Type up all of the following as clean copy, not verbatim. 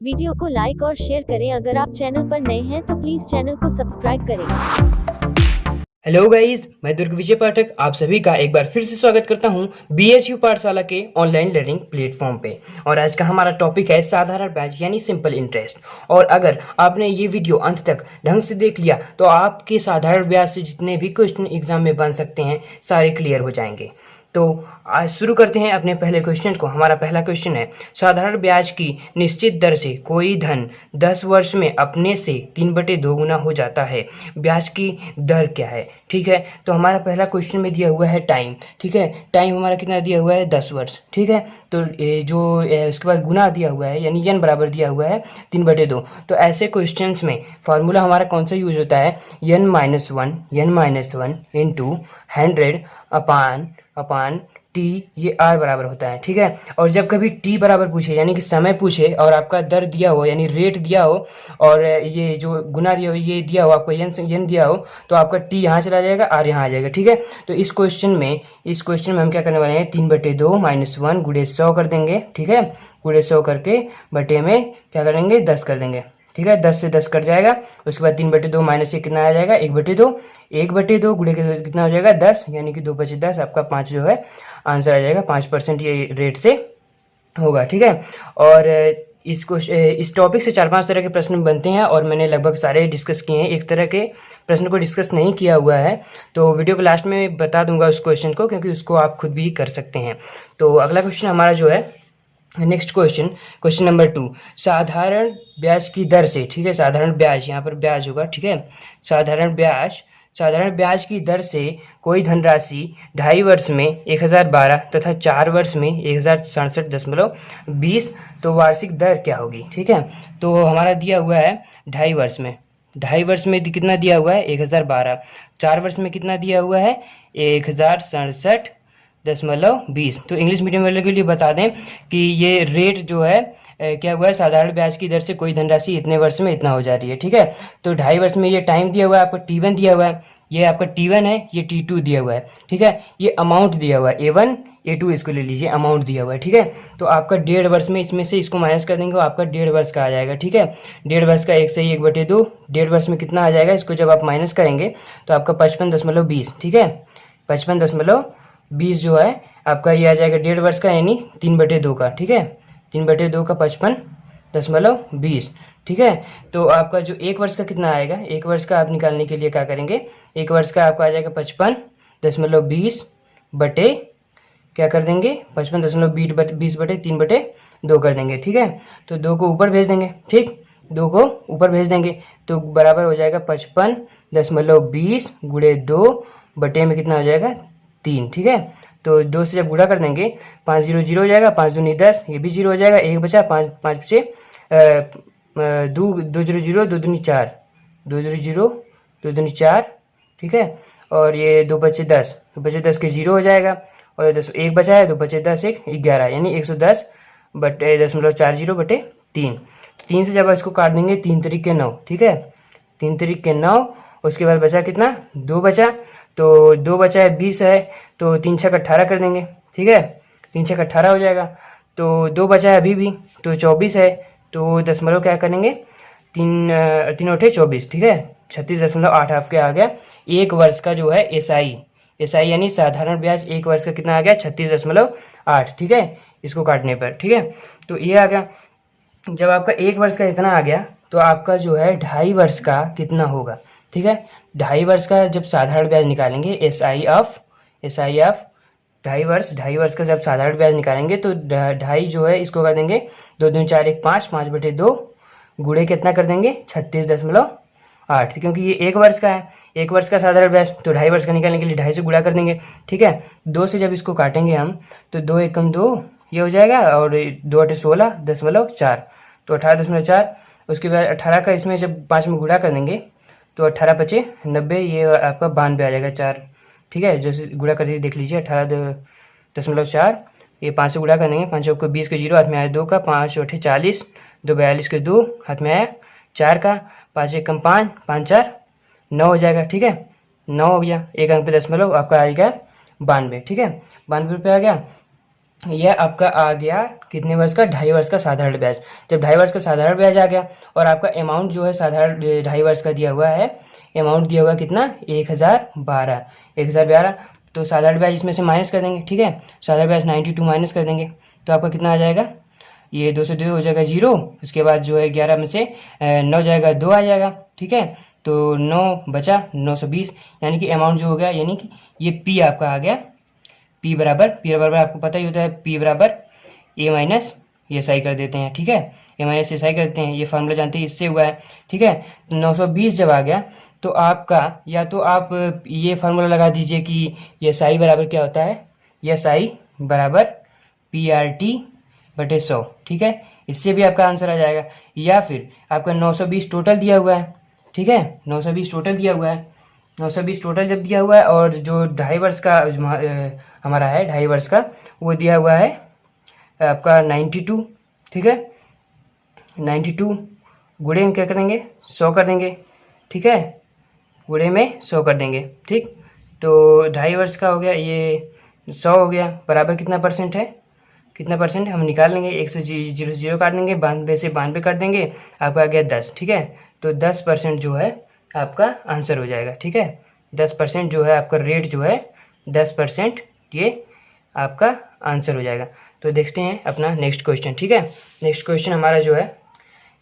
Video को like और share करें। अगर आप चैनल पर नए हैं तो प्लीज चैनल को सब्सक्राइब करें। हेलो गाइस, मैं दुर्ग विजय पाठक आप सभी का एक बार फिर से स्वागत करता हूं बीएचयू पाठशाला के ऑनलाइन लर्निंग प्लेटफॉर्म पे। और आज का हमारा टॉपिक है साधारण ब्याज यानी सिंपल इंटरेस्ट। और अगर आपने ये वीडियो अंत तक ढंग से देख लिया तो आपके साधारण ब्याज से जितने भी क्वेश्चन एग्जाम में बन सकते हैं सारे क्लियर हो जाएंगे। तो आज शुरू करते हैं अपने पहले क्वेश्चन को। हमारा पहला क्वेश्चन है, साधारण ब्याज की निश्चित दर से कोई धन 10 वर्ष में अपने से 3/2 गुना हो जाता है, ब्याज की दर क्या है। ठीक है, तो हमारा पहला क्वेश्चन में दिया हुआ है टाइम। ठीक है, टाइम हमारा कितना दिया हुआ है 10 वर्ष। ठीक है, तो उसके बाद गुना दिया हुआ है यानी n बराबर दिया हुआ है 3/2। तो ऐसे क्वेश्चंस में फार्मूला हमारा कौन सा यूज होता है, n-1 इंटू 100 अपान टी, ये r बराबर होता है। ठीक है, और जब कभी t बराबर पूछे यानी कि समय पूछे और आपका दर दिया हो यानी रेट दिया हो और ये जो गुना दिया हो ये दिया हो आपको n दिया हो तो आपका t यहाँ चला जाएगा r यहाँ आ जाएगा। ठीक है, तो इस क्वेश्चन में हम क्या करने वाले हैं, 3/2 -1 गुणे 100 कर देंगे। ठीक है, गुणे 100 करके बटे में क्या करेंगे 10 कर देंगे। ठीक है, 10 से 10 कट जाएगा। उसके बाद 3/2 माइनस से कितना आ जाएगा 1/2, 1/2 गुणे के कितना हो जाएगा 10 यानी कि 2×10 आपका 5 जो है आंसर आ जाएगा। 5% ये रेट से होगा। ठीक है, और इस टॉपिक से 4-5 तरह के प्रश्न बनते हैं और मैंने लगभग सारे डिस्कस किए हैं। एक तरह के प्रश्न को डिस्कस नहीं किया हुआ है तो वीडियो को लास्ट में बता दूंगा उस क्वेश्चन को, क्योंकि उसको आप खुद भी कर सकते हैं। तो अगला क्वेश्चन हमारा जो है नेक्स्ट क्वेश्चन नंबर 2, साधारण ब्याज की दर से। ठीक है, साधारण ब्याज, यहाँ पर ब्याज होगा। ठीक है, साधारण ब्याज की दर से कोई धनराशि 2.5 वर्ष में 1012 तथा 4 वर्ष में 1067.20, तो वार्षिक दर क्या होगी। ठीक है, तो हमारा दिया हुआ है 2.5 वर्ष में कितना दिया हुआ है 1012, 4 वर्ष में कितना दिया हुआ है 1067.20। तो इंग्लिश मीडियम वाले के लिए बता दें कि ये रेट जो है क्या हुआ है, साधारण ब्याज की दर से कोई धनराशि इतने वर्ष में इतना हो जा रही है। ठीक है, तो 2.5 वर्ष में ये टाइम दिया हुआ है, आपका T1 दिया हुआ है, ये आपका T1 है, ये T2 दिया हुआ है। ठीक है, ये अमाउंट दिया हुआ है A1 A2, इसको ले लीजिए, अमाउंट दिया हुआ है। ठीक है, तो आपका 1.5 वर्ष में इसमें से इसको माइनस कर देंगे तो आपका 1.5 वर्ष का आ जाएगा। ठीक है, 1.5 वर्ष का 1 से 1/2, 1.5 वर्ष में कितना आ जाएगा, इसको जब आप माइनस करेंगे तो आपका 55.20। ठीक है, 55.20 जो है आपका ये आ जाएगा 1.5 वर्ष का यानी 3/2 का। ठीक है, 3/2 का 55.20। ठीक है, तो आपका जो 1 वर्ष का कितना आएगा, 1 वर्ष का आप निकालने के लिए क्या करेंगे, 1 वर्ष का आपका आ जाएगा 55.20 बटे क्या कर देंगे 55.20 बटे 3/2 कर देंगे। ठीक है, तो 2 को ऊपर भेज देंगे। ठीक, 2 को ऊपर भेज देंगे तो बराबर हो जाएगा 55.20 गुणे 2 बटे में कितना हो जाएगा 3। ठीक है, तो 2 से जब गुणा कर देंगे 5 0 0 हो जाएगा, 5 दूनी 10, ये भी 0 हो जाएगा, 1 बचा, 5 बचे 2 0 0 2 दूनी 4, 2 0 0 2 दूनी 4। ठीक है, और ये 2 बचे 10, 2 बचे 10 के 0 हो जाएगा और 10 1 बचा है, 2 बचे 10 1 11 यानी 110 बटे 0.40 बटे 3। तो 3 से जब इसको काट देंगे 3 तरीके 9। ठीक है, 3 तरीके 9। उसके बाद बचा कितना 2 बचा, तो 2 बचा है 20 है तो 3 6 18 कर देंगे। ठीक है, 3 6 18 हो जाएगा, तो 2 बचा है अभी भी तो 24 है, तो दशमलव क्या करेंगे 3 8 24। ठीक है, 36.8 आपके आ गया 1 वर्ष का जो है एसआई यानी साधारण ब्याज 1 वर्ष का कितना आ गया 36.8। ठीक है, इसको काटने पर। ठीक है, तो ये आ गया। जब आपका 1 वर्ष का इतना आ गया तो आपका जो है 2.5 वर्ष का कितना होगा। ठीक है, 2.5 वर्ष का जब साधारण ब्याज निकालेंगे एसआई ऑफ 2.5 वर्ष का जब साधारण ब्याज निकालेंगे तो 2.5 जो है इसको कर देंगे 2 दूनी 4 1 5, 5/2 गुणे कितना कर देंगे 36.8, क्योंकि ये 1 वर्ष का है, 1 वर्ष का साधारण ब्याज, तो 2.5 वर्ष का निकालने के लिए 2.5 से गुणा कर देंगे। ठीक है, 2 से जब इसको काटेंगे हम तो 2 एकम 2 ये हो जाएगा और 2 8 16.4, तो 18.4। उसके बाद 18 का इसमें जब 5 में गुणा कर देंगे तो 18 बचे 90, ये आपका 92 आ जाएगा 4। ठीक है, जैसे गुणा करके देख लीजिए 18.4, ये 5 से गुणा कर देंगे, 5 को 20 के 0 हाथ में आया 2 का, 5 8 40, 2 42 के 2 हाथ में आया 4 का, 5 1 5, 5 4 9 हो जाएगा। ठीक है, 9 हो गया, 1 अंक पे दशमलव आपका आ गया 92। ठीक है, 92 रुपये आ गया। यह आपका आ गया कितने वर्ष का, 2.5 वर्ष का साधारण ब्याज। जब 2.5 वर्ष का साधारण ब्याज आ गया और आपका अमाउंट जो है साधारण 2.5 वर्ष का दिया हुआ है, अमाउंट दिया हुआ है कितना, 1012। तो साधारण ब्याज इसमें से माइनस कर देंगे, ठीक है। साधारण ब्याज 92 माइनस कर देंगे तो आपका कितना आ जाएगा, ये 2 से 2 हो जाएगा 0। उसके बाद जो है 11 में से 9 जाएगा, 2 आ जाएगा, ठीक है। तो 9 बचा 920, यानी कि अमाउंट जो हो गया, यानी कि ये पी आपका आ गया। पी बराबर आपको पता ही होता है, पी बराबर ए माइनस एस आई कर देते हैं, ठीक है। ए माइनस एस आई करते हैं, ये फार्मूला जानते हैं, इससे हुआ है, ठीक है। तो 920 जब आ गया तो आपका, या तो आप ये फार्मूला लगा दीजिए कि एस आई बराबर क्या होता है, एस आई बराबर पी आर टी बटे 100, ठीक है। इससे भी आपका आंसर आ जाएगा। या फिर आपका 920 टोटल दिया हुआ है, ठीक है, 920 टोटल दिया हुआ है। 920 टोटल जब दिया हुआ है और जो 2.5 वर्ष का हमारा है, 2.5 वर्ष का, वो दिया हुआ है आपका 92, ठीक है। 92 गुणे में क्या करेंगे, 100 कर देंगे, ठीक है, गुणे में 100 कर देंगे, ठीक। तो 2.5 वर्ष का हो गया, ये 100 हो गया, बराबर कितना परसेंट है, कितना परसेंट हम निकाल लेंगे, 1 से 0 काट देंगे, 92 से 92 काट देंगे, आपका आ गया 10, ठीक है। तो 10% जो है आपका आंसर हो जाएगा, ठीक है। 10% जो है आपका रेट जो है 10%, ये आपका आंसर हो जाएगा। तो देखते हैं अपना नेक्स्ट क्वेश्चन, ठीक है। नेक्स्ट क्वेश्चन हमारा जो है,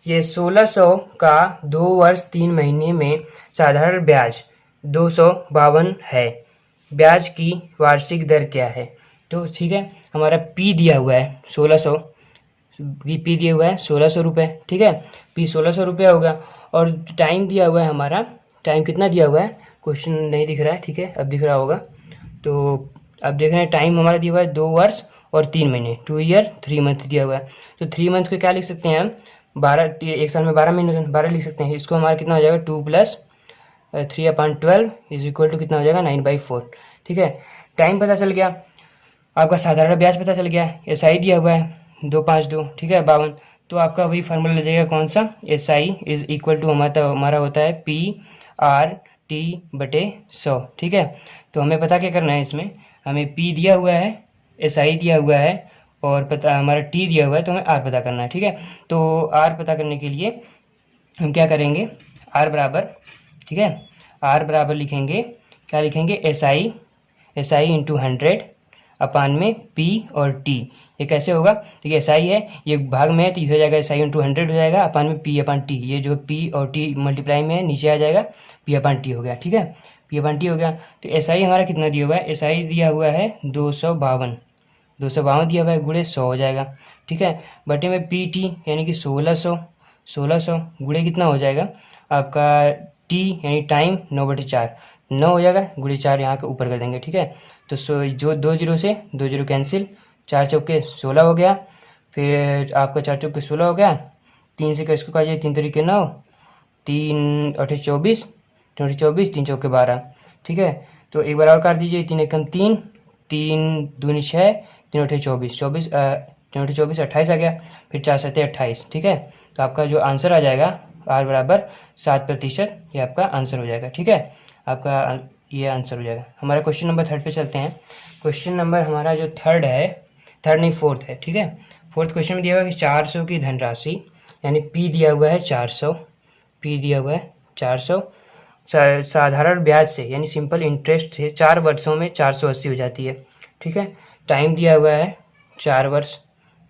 ये 1600 का 2 वर्ष 3 महीने में साधारण ब्याज 252 है, ब्याज की वार्षिक दर क्या है। तो ठीक है, हमारा पी दिया हुआ है 1600 की, पी दिया हुआ है 1600 रुपये, ठीक है। पी 1600 रुपये होगा और टाइम दिया हुआ है हमारा, टाइम कितना दिया हुआ है, क्वेश्चन नहीं दिख रहा है, ठीक है, अब दिख रहा होगा। तो अब देख रहे हैं टाइम हमारा दिया हुआ है 2 वर्ष और 3 महीने, 2 ईयर 3 मंथ दिया हुआ है। तो 3 मंथ को क्या लिख सकते हैं हम, 1 साल में 12 महीने, 12 लिख सकते हैं। इसको हमारा कितना हो जाएगा, 2 + 3/12 इज इक्वल टू कितना हो जाएगा, 9/4, ठीक है। टाइम पता चल गया, आपका साधारण ब्याज पता चल गया, एस आई दिया हुआ है 252, ठीक है, 52। तो आपका वही फार्मूला लग जाएगा, कौन सा, S I is equal to हमारा होता है पी आर टी बटे 100, ठीक है। तो हमें पता क्या करना है, इसमें हमें पी दिया हुआ है, एस आई दिया हुआ है और पता हमारा टी दिया हुआ है, तो हमें आर पता करना है, ठीक है। तो आर पता करने के लिए हम क्या करेंगे, आर बराबर, ठीक है, आर बराबर लिखेंगे, क्या लिखेंगे, एस आई इंटू 100 अपान में पी और टी। ये कैसे होगा, देखिए एस आई है, ये भाग में है तो इधर जाएगा, एस आई इंटू 100 हो जाएगा, अपान में पी अपान टी, ये जो पी और टी मल्टीप्लाई में है नीचे आ जाएगा, पी अपान टी हो गया, ठीक है, पी अपान टी हो गया। तो एस आई हमारा कितना दिया हुआ है, एस आई दिया हुआ है 252 दिया हुआ है, गुणे 100 हो जाएगा, ठीक है, बटे में पी टी यानी कि 1600 गुणे कितना हो जाएगा आपका, टी यानी टाइम 9/4, 9 हो जाएगा, गुणे 4 यहाँ के ऊपर कर देंगे, ठीक है। तो जो 2 0 से 2 0 कैंसिल, 4 चौके 16 हो गया, फिर आपका 4 चौके 16 हो गया, 3 से इसको काटिए, 3 तरीके 9, 3 8 24, 24, 3 चौके 12, ठीक है। तो एक बार और काट दीजिए, 3 एकम 3, 3 दूनी 6, 3 8 24, 24 28 आ गया, फिर 4 7 28, ठीक है। तो आपका जो आंसर आ जाएगा आर बराबर 7%, ये आपका आंसर हो जाएगा, ठीक है, आपका ये आंसर हो जाएगा। हमारा क्वेश्चन नंबर 3 पे चलते हैं। क्वेश्चन नंबर हमारा जो 3 है, 3 नहीं 4 है, ठीक है। 4th क्वेश्चन में दिया हुआ है कि 400 की धनराशि, यानी पी दिया हुआ है 400, पी दिया हुआ है 400, साधारण ब्याज से यानी सिंपल इंटरेस्ट से 4 वर्षों में 480 हो जाती है, ठीक है। टाइम दिया हुआ है 4 वर्ष,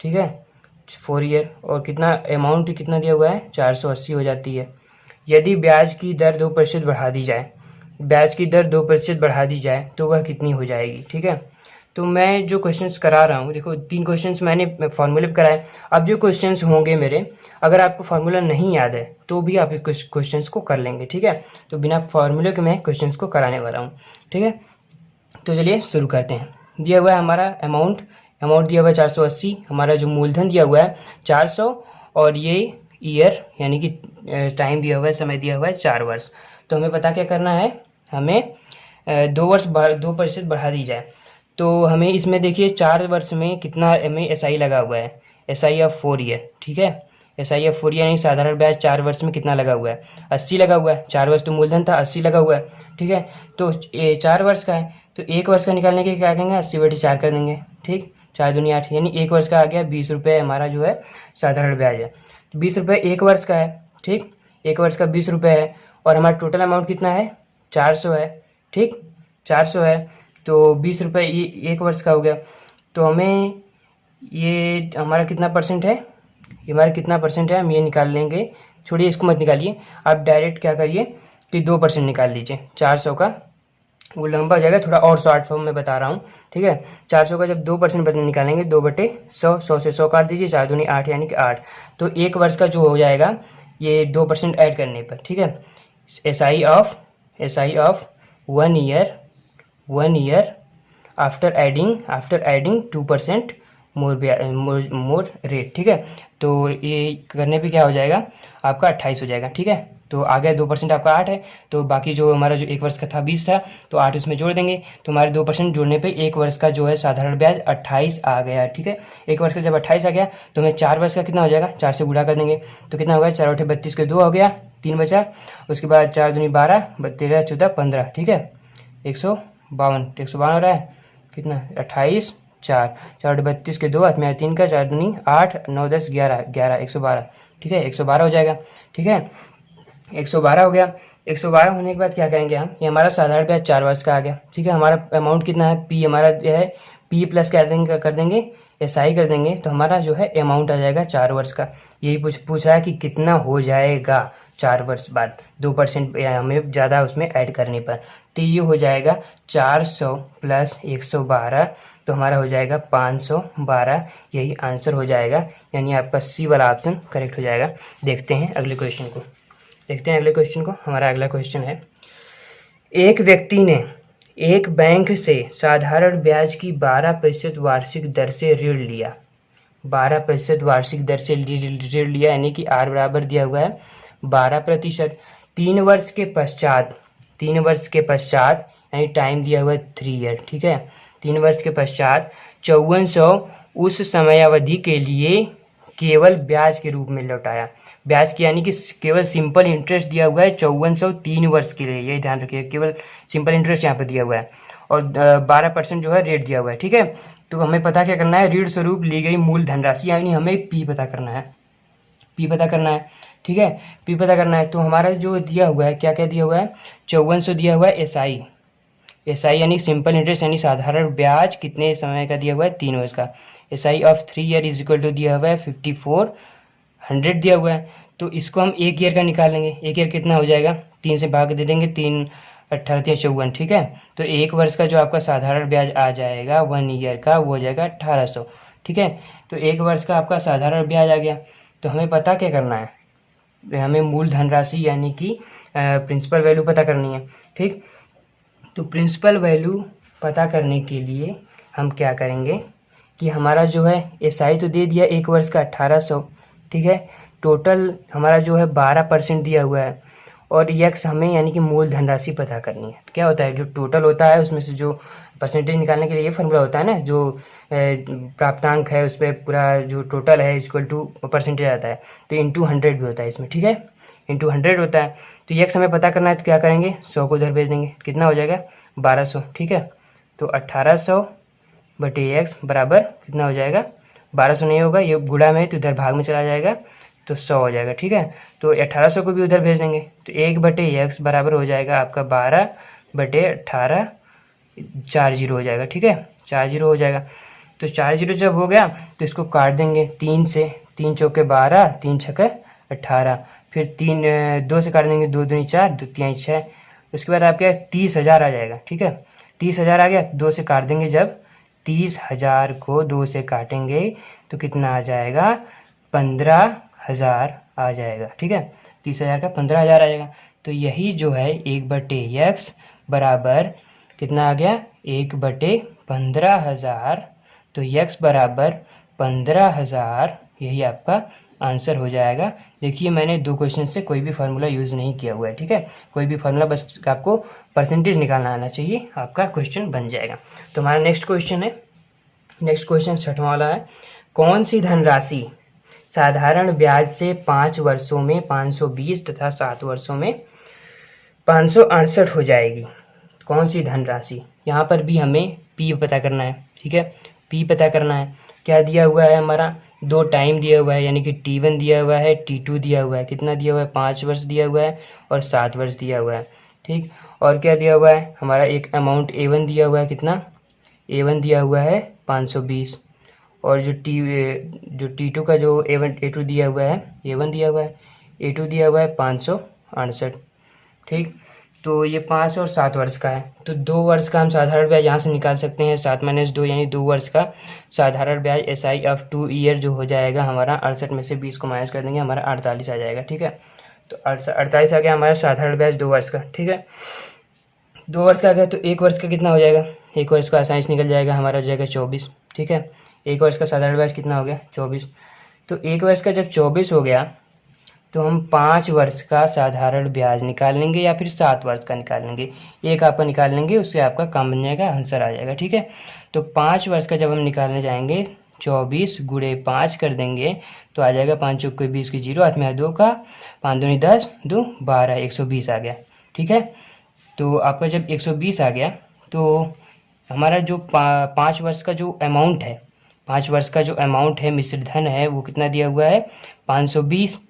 ठीक है, 4 ईयर, और कितना अमाउंट कितना दिया हुआ है, 480 हो जाती है। यदि ब्याज की दर 2% बढ़ा दी जाए, ब्याज की दर 2% बढ़ा दी जाए तो वह कितनी हो जाएगी, ठीक है। तो मैं जो क्वेश्चंस करा रहा हूँ, देखो 3 क्वेश्चंस मैंने फार्मूले पर कराए। अब जो क्वेश्चंस होंगे मेरे, अगर आपको फार्मूला नहीं याद है तो भी आप इस क्वेश्चंस को कर लेंगे, ठीक है। तो बिना फार्मूले के मैं क्वेश्चंस को कराने वाला हूँ, ठीक है। तो चलिए शुरू करते हैं। दिया हुआ है हमारा अमाउंट दिया हुआ है 480, हमारा जो मूलधन दिया हुआ है 400, और ये ईयर यानी कि टाइम दिया हुआ है, समय दिया हुआ है 4 वर्ष। तो हमें पता क्या करना है, हमें 2% बढ़ा दी जाए। तो हमें इसमें देखिए 4 वर्ष में कितना हमें एस आई लगा हुआ है, एस आई ऑफ 4 ईयर, ठीक है, एस आई ऑफ 4 ईयर यानी साधारण ब्याज 4 वर्ष में कितना लगा हुआ है, 80 लगा हुआ है। 4 वर्ष तो मूलधन था, 80 लगा हुआ है, ठीक है। तो 4 वर्ष का है, तो 1 वर्ष का निकालने के क्या करेंगे, 80/4 कर देंगे, ठीक। 4 दूनी 8, यानी 1 वर्ष का आ गया 20 रुपये हमारा जो है साधारण ब्याज है। तो 20 रुपये 1 वर्ष का है, ठीक, 1 वर्ष का 20 रुपये है, और हमारा टोटल अमाउंट कितना है 400 है, ठीक, 400 है। तो 20 रुपये ये 1 वर्ष का हो गया। तो हमें ये हमारा कितना परसेंट है, ये हमारा कितना परसेंट है हम ये निकाल लेंगे। छोड़िए, इसको मत निकालिए, आप डायरेक्ट क्या करिए कि 2% निकाल लीजिए। 400 का वो लंबा हो जाएगा, थोड़ा और शॉर्ट फॉर्म में बता रहा हूँ, ठीक है। 400 का जब 2% निकालेंगे, 2/100, 100 से 100 काट दीजिए, 4 दूनी 8 यानी कि 8। तो 1 वर्ष का जो हो जाएगा ये 2% ऐड करने पर, ठीक है। SI of 1 year after adding 2% more rate, ठीक है। तो ये करने पे क्या हो जाएगा आपका 28 हो जाएगा, ठीक है। तो आ गया 2% आपका 8 है, तो बाकी जो हमारा जो 1 वर्ष का था 20 था, तो 8 उसमें जोड़ देंगे, तो हमारे 2% जोड़ने पे 1 वर्ष का जो है साधारण ब्याज 28 आ गया, ठीक है। 1 वर्ष का जब 28 आ गया तो हमें 4 वर्ष का कितना हो जाएगा, 4 से गुणा कर देंगे, तो कितना होगा 4 8 32 के 2 हो गया, 3 बचा, उसके बाद 4 दूनी 12, 13 14 15, ठीक है, 152 हो रहा है, कितना 28 4 4 32 के 2 हाथ में 3 का, 4 दूनी 8 9 10 11 112, ठीक है, 112 हो जाएगा, ठीक है। 112 हो गया। 112 होने के बाद क्या करेंगे हम, ये हमारा साधारण ब्याज 4 वर्ष का आ गया, ठीक है। हमारा अमाउंट कितना है, पी हमारा जो है पी प्लस क्या कर देंगे SI कर देंगे, तो हमारा जो है अमाउंट आ जाएगा 4 वर्ष का। यही पूछ रहा है कि कितना हो जाएगा 4 वर्ष बाद 2% हमें ज़्यादा उसमें ऐड करने पर। तो ये हो जाएगा 400 प्लस 112, तो हमारा हो जाएगा 512, यही आंसर हो जाएगा, यानी आपका C वाला ऑप्शन करेक्ट हो जाएगा। देखते हैं अगले क्वेश्चन को। हमारा अगला क्वेश्चन है, एक व्यक्ति ने एक बैंक से साधारण ब्याज की 12% वार्षिक दर से ऋण लिया, 12% वार्षिक दर से ऋण लिया, यानी कि R बराबर दिया हुआ है 12%। 3 वर्ष के पश्चात यानी टाइम दिया हुआ है 3 ईयर, ठीक है। 3 वर्ष के पश्चात 5400 उस समयावधि के लिए केवल ब्याज के रूप में लौटाया। ब्याज की यानी कि केवल सिंपल इंटरेस्ट दिया हुआ है 5400 3 वर्ष के लिए, यही ध्यान रखिए, केवल सिंपल इंटरेस्ट यहाँ पर दिया हुआ है, और 12% जो है रेट दिया हुआ है, ठीक है। तो हमें पता क्या करना है, ऋण स्वरूप ली गई मूल धनराशि, यानी हमें P पता करना है, ठीक है, P पता करना है। तो हमारा जो दिया हुआ है, क्या क्या दिया हुआ है, 5400 दिया हुआ है SI यानी सिंपल इंटरेस्ट यानी साधारण ब्याज कितने समय का दिया हुआ है, 3 वर्ष का। SI of 3 year is equal to दिया हुआ है 5400 दिया हुआ है। तो इसको हम 1 ईयर का निकाल लेंगे। 1 ईयर कितना हो जाएगा, 3 से भाग दे देंगे, 3 18 54, ठीक है। तो 1 वर्ष का जो आपका साधारण ब्याज आ जाएगा 1 ईयर का, वो हो जाएगा 1800, ठीक है। तो 1 वर्ष का आपका साधारण ब्याज आ गया। तो हमें पता क्या करना है, हमें मूल धनराशि यानी कि प्रिंसिपल वैल्यू पता करनी है, ठीक। तो प्रिंसिपल वैल्यू पता करने के लिए हम क्या करेंगे कि हमारा जो है SI तो दे दिया 1 वर्ष का 1800, ठीक है। टोटल हमारा जो है 12% दिया हुआ है, और यक्स हमें यानी कि मूल धनराशि पता करनी है। क्या होता है, जो टोटल होता है उसमें से जो परसेंटेज निकालने के लिए ये फॉर्मूला होता है ना, जो प्राप्तांक है उस पर पूरा जो टोटल है इक्वल टू परसेंटेज आता है, तो इंटू 100 भी होता है इसमें, ठीक है, इंटू 100 होता है। तो यक्स हमें पता करना है, तो क्या करेंगे 100 को उधर भेज देंगे, कितना हो जाएगा 1200, ठीक है। तो 1800 बटे एक्स बराबर कितना हो जाएगा, 1200 नहीं होगा, ये गुणा में तो इधर भाग में चला जाएगा, तो 100 हो जाएगा, ठीक है। तो 1800 को भी उधर भेज देंगे, तो 1 बटे एक्स बराबर हो जाएगा आपका 12 बटे 18, 40 हो जाएगा, ठीक है, 40 हो जाएगा। तो 40 जब हो गया तो इसको काट देंगे 3 से, 3 चौके 12, 3 छक्के 18, फिर 2 से काट देंगे, 2 दूनी 4, 2 तिहाई 6, उसके बाद आपके 30,000 आ जाएगा, ठीक है। 30,000 आ गया, 2 से काट देंगे, जब 30,000 को 2 से काटेंगे तो कितना आ जाएगा 15,000 आ जाएगा, ठीक है। 30,000 का 15,000 आ जाएगा। तो यही जो है 1 बटे एक्स बराबर कितना आ गया 1 बटे 15,000, तो एक्स बराबर 15,000, यही आपका आंसर हो जाएगा। देखिए मैंने 2 क्वेश्चन से कोई भी फार्मूला यूज़ नहीं किया हुआ है, ठीक है, कोई भी फार्मूला, बस आपको परसेंटेज निकालना आना चाहिए, आपका क्वेश्चन बन जाएगा। तो हमारा नेक्स्ट क्वेश्चन 6वां वाला है, कौन सी धनराशि साधारण ब्याज से 5 वर्षों में 520 तथा 7 वर्षों में 568 हो जाएगी। कौन सी धनराशि, यहाँ पर भी हमें P पता करना है, ठीक है। पी पता करना है। क्या दिया हुआ है हमारा, 2 टाइम दिया हुआ है, यानी कि T1 दिया हुआ है, T2 दिया हुआ है, कितना दिया हुआ है, 5 वर्ष दिया हुआ है और 7 वर्ष दिया हुआ है। ठीक, और क्या दिया हुआ है हमारा, एक अमाउंट A1 दिया हुआ है, कितना A1 दिया हुआ है 520, और जो T2 का जो A2 दिया हुआ है, A1 दिया हुआ है, A2 दिया हुआ है 568। ठीक, तो ये 5 और 7 वर्ष का है। तो 2 वर्ष का हम साधारण ब्याज यहाँ से निकाल सकते हैं, 7 - 2 यानी 2 वर्ष का साधारण ब्याज SI ऑफ 2 ईयर जो हो जाएगा हमारा 68 में से 20 को माइनस कर देंगे, हमारा 48 आ जाएगा। ठीक है, तो 48 आ गया हमारा साधारण ब्याज 2 वर्ष का। ठीक है, 2 वर्ष का आ गया, तो 1 वर्ष का कितना हो जाएगा, 1 वर्ष का आसानी से निकल जाएगा, हमारा हो जाएगा 24। ठीक है, 1 वर्ष का साधारण ब्याज कितना हो गया, 24। तो 1 वर्ष का जब 24 हो गया तो हम 5 वर्ष का साधारण ब्याज निकाल लेंगे या फिर 7 वर्ष का निकाल लेंगे, एक आपका निकाल लेंगे, उससे आपका काम बन जाएगा, आंसर आ जाएगा। ठीक है, तो 5 वर्ष का जब हम निकालने जाएंगे 24 गुणे 5 कर देंगे तो आ जाएगा 5 चौक 20 की 0, हाथ में है 2 का, 5 दूनी 10, 2 12, 120 आ गया। ठीक है, तो आपका जब 120 आ गया तो हमारा जो 5 वर्ष का जो अमाउंट है, 5 वर्ष का जो अमाउंट है, मिश्र धन है, वो कितना दिया हुआ है, 520।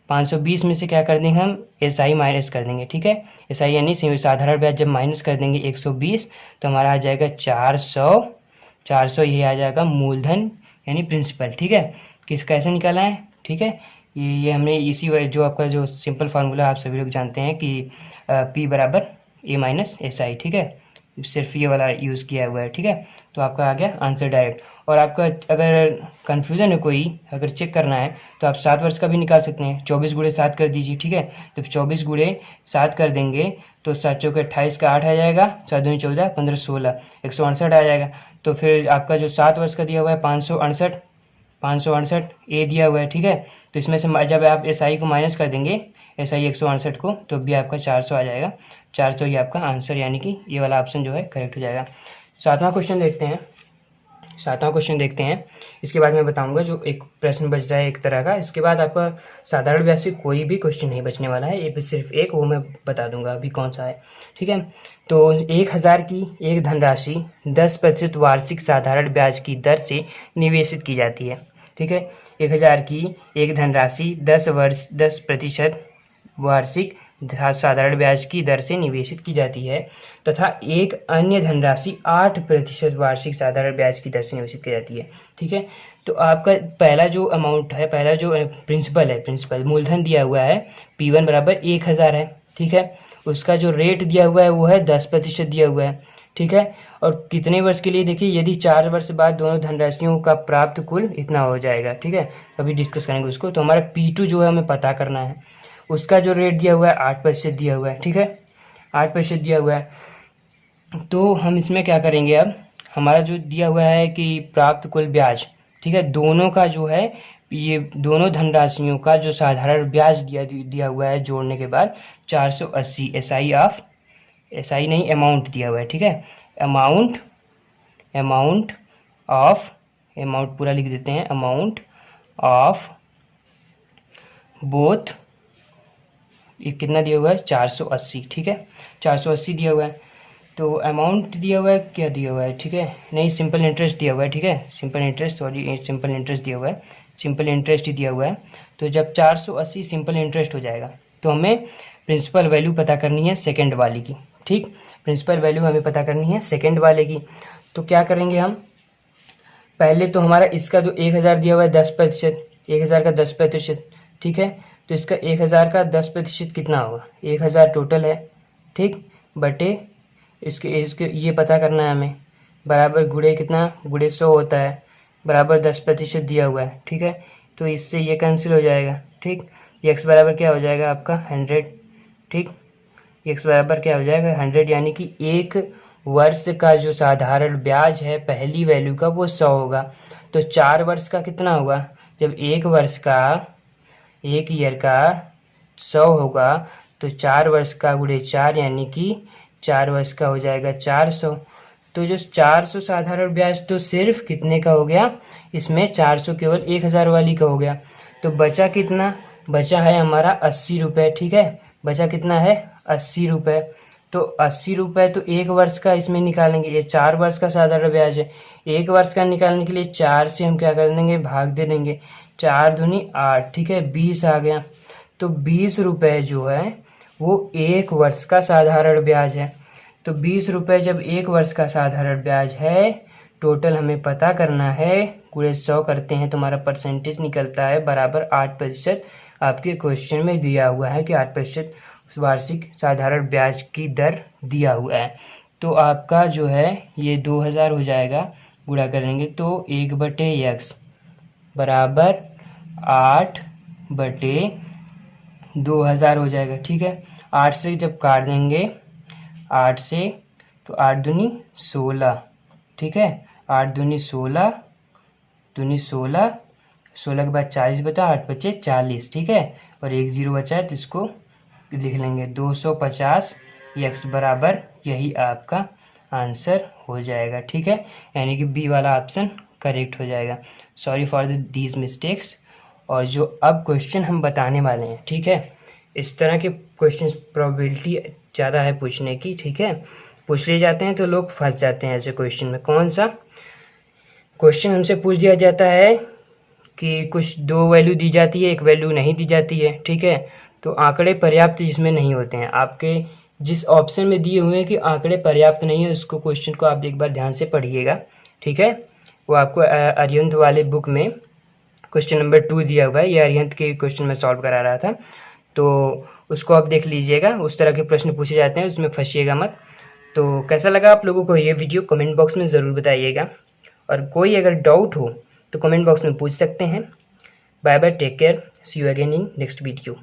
520 में से क्या कर देंगे हम, SI माइनस कर देंगे। ठीक है, SI यानी साधारण ब्याज जब माइनस कर देंगे 120 तो हमारा आ जाएगा 400 ये आ जाएगा मूलधन यानी प्रिंसिपल। ठीक है, किस कैसे निकाला है। ठीक है, ये हमने इसी जो आपका जो सिंपल फार्मूला आप सभी लोग जानते हैं कि P बराबर A माइनस SI। ठीक है, सिर्फ ये वाला यूज़ किया हुआ है। ठीक है, तो आपका आ गया आंसर डायरेक्ट। और आपका अगर कन्फ्यूज़न है कोई, अगर चेक करना है तो आप 7 वर्ष का भी निकाल सकते हैं। 24 गुणे 7 कर दीजिए। ठीक है, तो 24 गुणे 7 कर देंगे तो 7 चौके 28 का 8 आ जाएगा, 7 दूनी 14, 15 16, 168 आ जाएगा। तो फिर आपका जो 7 वर्ष का दिया हुआ है 568 ए दिया हुआ है। ठीक है, तो इसमें से जब आप SI को माइनस कर देंगे, SI 168 को, तो भी आपका 400 आ जाएगा। 400 ये आपका आंसर, यानी कि ये वाला ऑप्शन जो है करेक्ट हो जाएगा। 7वां क्वेश्चन देखते हैं। इसके बाद मैं बताऊंगा जो एक प्रश्न बच रहा है एक तरह का। इसके बाद आपका साधारण ब्याज से कोई भी क्वेश्चन नहीं बचने वाला है, ये सिर्फ एक, वो मैं बता दूंगा अभी कौन सा है। ठीक है, तो 1000 की एक धनराशि 10% वार्षिक साधारण ब्याज की दर से निवेशित की जाती है। ठीक है, 1000 की एक धनराशि 10% वार्षिक साधारण ब्याज की दर से निवेशित की जाती है तथा एक अन्य धनराशि 8% वार्षिक साधारण ब्याज की दर से निवेशित की जाती है। ठीक है, तो आपका पहला जो अमाउंट है, पहला जो प्रिंसिपल मूलधन दिया हुआ है P1 बराबर 1000 है। ठीक है, उसका जो रेट दिया हुआ है वो है 10% दिया हुआ है। ठीक है, और कितने वर्ष के लिए, देखिए यदि 4 वर्ष बाद दोनों धनराशियों का प्राप्त कुल इतना हो जाएगा। ठीक है, अभी डिस्कस करेंगे उसको। तो हमारा P2 जो है हमें पता करना है, उसका जो रेट दिया हुआ है 8% दिया हुआ है। ठीक है, 8% दिया हुआ है। तो हम इसमें क्या करेंगे, अब हमारा जो दिया हुआ है कि प्राप्त कुल ब्याज, ठीक है, दोनों का जो है, ये दोनों धनराशियों का जो साधारण ब्याज दिया हुआ है जोड़ने के बाद 480 SI नहीं अमाउंट दिया हुआ है। ठीक है, अमाउंट पूरा लिख देते हैं, अमाउंट ऑफ बोथ, ये कितना दिया हुआ है 480। ठीक है, 480 दिया हुआ है। तो अमाउंट दिया हुआ है, क्या दिया हुआ है, ठीक है, नहीं सिंपल इंटरेस्ट दिया हुआ है। ठीक है, सिंपल इंटरेस्ट दिया हुआ है, सिंपल इंटरेस्ट ही दिया हुआ है। तो जब 480 सिंपल इंटरेस्ट हो जाएगा तो हमें प्रिंसिपल वैल्यू पता करनी है सेकंड वाले की। ठीक, प्रिंसिपल वैल्यू हमें पता करनी है सेकंड वाले की। तो क्या करेंगे हम, पहले तो हमारा इसका जो 1000 दिया हुआ है 10%, 1000 का 10%। ठीक है, तो इसका 1000 का 10% कितना होगा, 1000 टोटल है। ठीक, बटे इसके ये पता करना है हमें, बराबर गुणे कितना, गुणे 100 होता है, बराबर 10% दिया हुआ है। ठीक है, तो इससे ये कैंसिल हो जाएगा। ठीक, x बराबर क्या हो जाएगा आपका 100। ठीक, x बराबर क्या हो जाएगा 100, यानी कि एक वर्ष का जो साधारण ब्याज है पहली वैल्यू का वो 100 होगा। तो 4 वर्ष का कितना होगा, जब एक वर्ष का, एक ईयर का 100 होगा तो 4 वर्ष का गुणे 4, यानी कि 4 वर्ष का हो जाएगा 400। तो जो 400 साधारण ब्याज तो सिर्फ कितने का हो गया, इसमें 400 केवल 1000 वाली का हो गया। तो बचा कितना, बचा है हमारा 80 रुपये। ठीक है, बचा कितना है 80 रुपये। तो 80 रुपये तो 1 वर्ष का इसमें निकालेंगे, ये 4 वर्ष का साधारण ब्याज है। 1 वर्ष का निकालने के लिए 4 से हम क्या कर देंगे, भाग दे देंगे। 4 दूनी 8, ठीक है, 20 आ गया। तो 20 रुपये जो है वो 1 वर्ष का साधारण ब्याज है। तो 20 रुपये जब 1 वर्ष का साधारण ब्याज है, टोटल हमें पता करना है, पूरे 100 करते हैं तो हमारा परसेंटेज निकलता है बराबर 8%। आपके क्वेश्चन में दिया हुआ है कि 8% वार्षिक साधारण ब्याज की दर दिया हुआ है। तो आपका जो है ये 2000 हो जाएगा, गुणा करेंगे तो 1/x बराबर 8/2000 हो जाएगा, ठीक है। 8 से जब काट देंगे, 8 से तो 8 दूनी 16, ठीक है, 8 दूनी 16, दूनी 16, 16 के बाद 40 बचा, 8 बचे 40, ठीक है, और 1 0 बचा है तो इसको लिख लेंगे 250x बराबर यही आपका आंसर हो जाएगा, ठीक है। यानी कि बी वाला ऑप्शन करेक्ट हो जाएगा। Sorry for these mistakes. और जो अब क्वेश्चन हम बताने वाले हैं, ठीक है, इस तरह के क्वेश्चन प्रोबेबिलिटी ज़्यादा है पूछने की, ठीक है, पूछ लिए जाते हैं तो लोग फंस जाते हैं ऐसे क्वेश्चन में। कौन सा क्वेश्चन हमसे पूछ दिया जाता है कि कुछ 2 वैल्यू दी जाती है, 1 वैल्यू नहीं दी जाती है, ठीक है, तो आंकड़े पर्याप्त जिसमें नहीं होते हैं, आपके जिस ऑप्शन में दिए हुए हैं कि आंकड़े पर्याप्त नहीं है, उसको क्वेश्चन को आप एक बार ध्यान से पढ़िएगा, ठीक है। वो आपको अरिहंत वाले बुक में क्वेश्चन नंबर 2 दिया हुआ है, ये अरिहंत के क्वेश्चन में सॉल्व करा रहा था, तो उसको आप देख लीजिएगा। उस तरह के प्रश्न पूछे जाते हैं, उसमें फंसिएगा मत। तो कैसा लगा आप लोगों को ये वीडियो, कमेंट बॉक्स में ज़रूर बताइएगा, और कोई अगर डाउट हो तो कमेंट बॉक्स में पूछ सकते हैं। Bye bye, take care, see you again in next video.